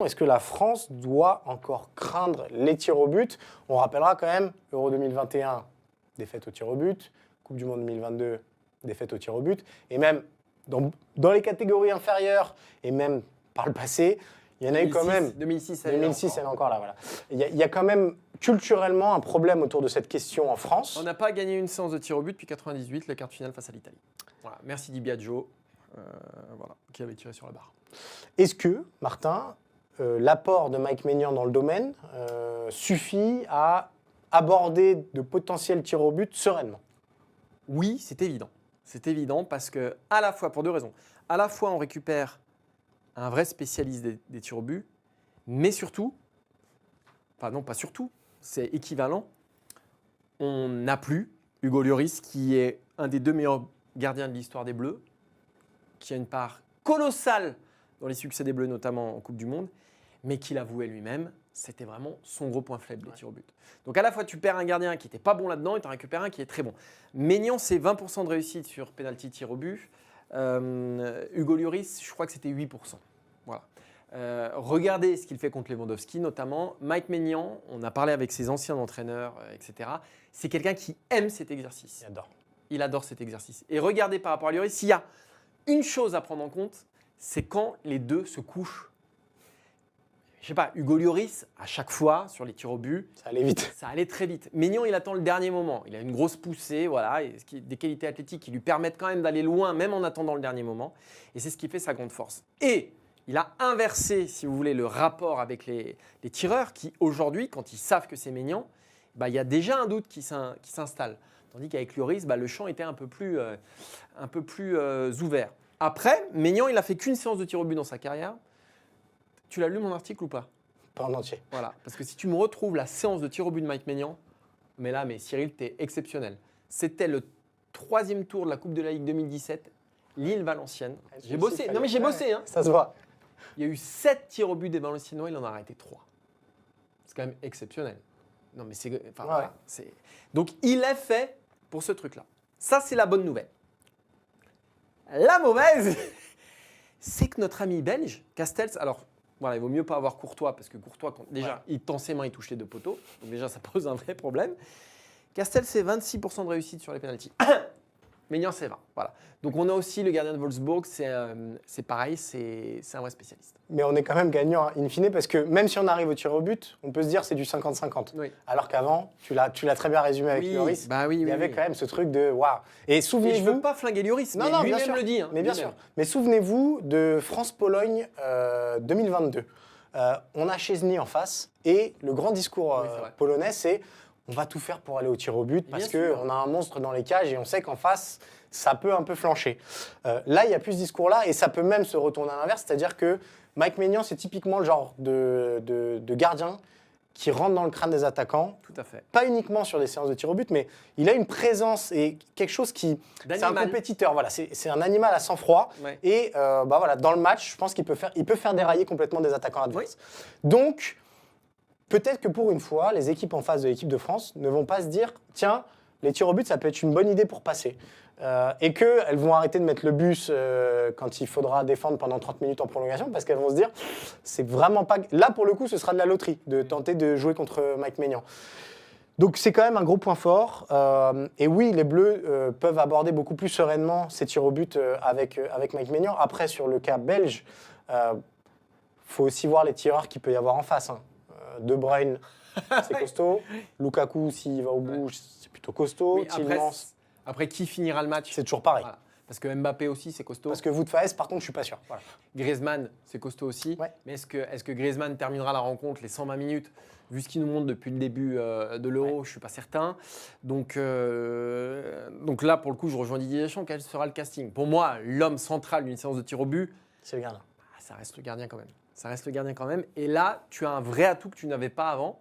Est-ce que la France doit encore craindre les tirs au but? On rappellera quand même, Euro 2021, défaite au tir au but, Coupe du Monde 2022, défaite au tir au but, et même dans les catégories inférieures, et même par le passé, il y en a eu quand même. 2006, elle est encore là, voilà. Il y a quand même culturellement un problème autour de cette question en France. On n'a pas gagné une séance de tir au but depuis 98, le quart de finale face à l'Italie. Voilà. Merci Di Biagio, voilà, qui avait tiré sur la barre. Est-ce que, Martin, l'apport de Mike Maignan dans le domaine suffit à aborder de potentiels tirs au but sereinement? Oui, c'est évident. C'est évident parce que, à la fois, pour deux raisons, à la fois on récupère un vrai spécialiste des tirs au but, mais surtout, enfin non pas surtout, c'est équivalent, on n'a plus Hugo Lloris qui est un des 2 meilleurs gardiens de l'histoire des Bleus, qui a une part colossale dans les succès des Bleus, notamment en Coupe du Monde, mais qui l'avouait lui-même, c'était vraiment son gros point faible, les tirs au but. Donc à la fois, tu perds un gardien qui n'était pas bon là-dedans et tu en récupères un qui est très bon. Maignan, c'est 20% de réussite sur penalty tir au but. Hugo Lloris, je crois que c'était 8%. Voilà. Regardez ce qu'il fait contre Lewandowski, notamment. Mike Maignan, on a parlé avec ses anciens entraîneurs, etc. C'est quelqu'un qui aime cet exercice. Il adore cet exercice. Et regardez par rapport à Lloris, s'il y a une chose à prendre en compte, c'est quand les deux se couchent. Je sais pas, Hugo Lloris, à chaque fois, sur les tirs au but, ça allait vite. Ça allait très vite. Maignan, il attend le dernier moment. Il a une grosse poussée, voilà, et des qualités athlétiques qui lui permettent quand même d'aller loin, même en attendant le dernier moment. Et c'est ce qui fait sa grande force. Et il a inversé, si vous voulez, le rapport avec les tireurs qui, aujourd'hui, quand ils savent que c'est Maignan, il y a déjà un doute qui s'installe. Tandis qu'avec Lloris, le champ était un peu plus ouvert. Après, Maignan, il a fait qu'une séance de tir au but dans sa carrière. Tu l'as lu mon article ou pas? Pas en entier. Voilà, parce que si tu me retrouves la séance de tir au but de Mike Maignan, mais Cyril, t'es exceptionnel. C'était le 3e tour de la Coupe de la Ligue 2017, Lille-Valenciennes. J'ai bossé, non mais j'ai bossé. Hein. Ça se voit. Il y a eu 7 tirs au but des Valenciennois, il en a arrêté 3. C'est quand même exceptionnel. Non mais c'est... Enfin, voilà, c'est... Donc il est fait pour ce truc-là. Ça, c'est la bonne nouvelle. La mauvaise, c'est que notre ami belge, Castells, alors... Voilà, il vaut mieux pas avoir Courtois parce que Courtois, déjà, il tend ses mains, il touche les 2 poteaux. Donc déjà, ça pose un vrai problème. Castells, c'est 26% de réussite sur les pénaltys. Maignan, c'est 20. Voilà. Donc on a aussi le gardien de Wolfsburg, c'est pareil, c'est un vrai spécialiste. Mais on est quand même gagnant in fine parce que même si on arrive au tir au but, on peut se dire c'est du 50-50. Oui. Alors qu'avant, tu l'as très bien résumé avec Lloris, il y avait quand même ce truc de waouh. Et souvenez-vous. Et je veux pas flinguer Lloris, mais lui-même le dit. Hein, mais bien sûr. Mais souvenez-vous de France-Pologne 2022. On a Szczęsny en face et le grand discours polonais, c'est on va tout faire pour aller au tir au but parce qu'on a un monstre dans les cages et on sait qu'en face, ça peut un peu flancher. Là, il n'y a plus ce discours-là et ça peut même se retourner à l'inverse, c'est-à-dire que Mike Maignan, c'est typiquement le genre de gardien qui rentre dans le crâne des attaquants. Tout à fait. Pas uniquement sur des séances de tir au but, mais il a une présence et quelque chose qui... C'est un compétiteur, voilà, c'est un animal à sang-froid. Ouais. Et voilà, dans le match, je pense qu'il peut faire dérailler complètement des attaquants adverses. Oui. Donc, peut-être que pour une fois, les équipes en face de l'équipe de France ne vont pas se dire « Tiens, les tirs au but, ça peut être une bonne idée pour passer. » Et qu'elles vont arrêter de mettre le bus quand il faudra défendre pendant 30 minutes en prolongation parce qu'elles vont se dire c'est vraiment pas... Là, pour le coup, ce sera de la loterie de tenter de jouer contre Mike Maignan. Donc, c'est quand même un gros point fort. Et oui, les Bleus peuvent aborder beaucoup plus sereinement ces tirs au but avec Mike Maignan. Après, sur le cas belge, faut aussi voir les tireurs qu'il peut y avoir en face. Hein. De Bruyne, c'est costaud. Lukaku, s'il va au bout, c'est plutôt costaud. Oui, après, qui finira le match? C'est toujours pareil. Voilà. Parce que Mbappé aussi, c'est costaud. Parce que Wout Faes, par contre, je ne suis pas sûr. Voilà. Griezmann, c'est costaud aussi. Ouais. Mais est-ce que Griezmann terminera la rencontre, les 120 minutes? Vu ce qu'il nous montre depuis le début de l'Euro, je ne suis pas certain. Donc là, pour le coup, je rejoins Didier Deschamps. Quel sera le casting? Pour moi, l'homme central d'une séance de tir au but, c'est le gardien. Ça reste le gardien quand même. Ça reste le gardien quand même. Et là, tu as un vrai atout que tu n'avais pas avant.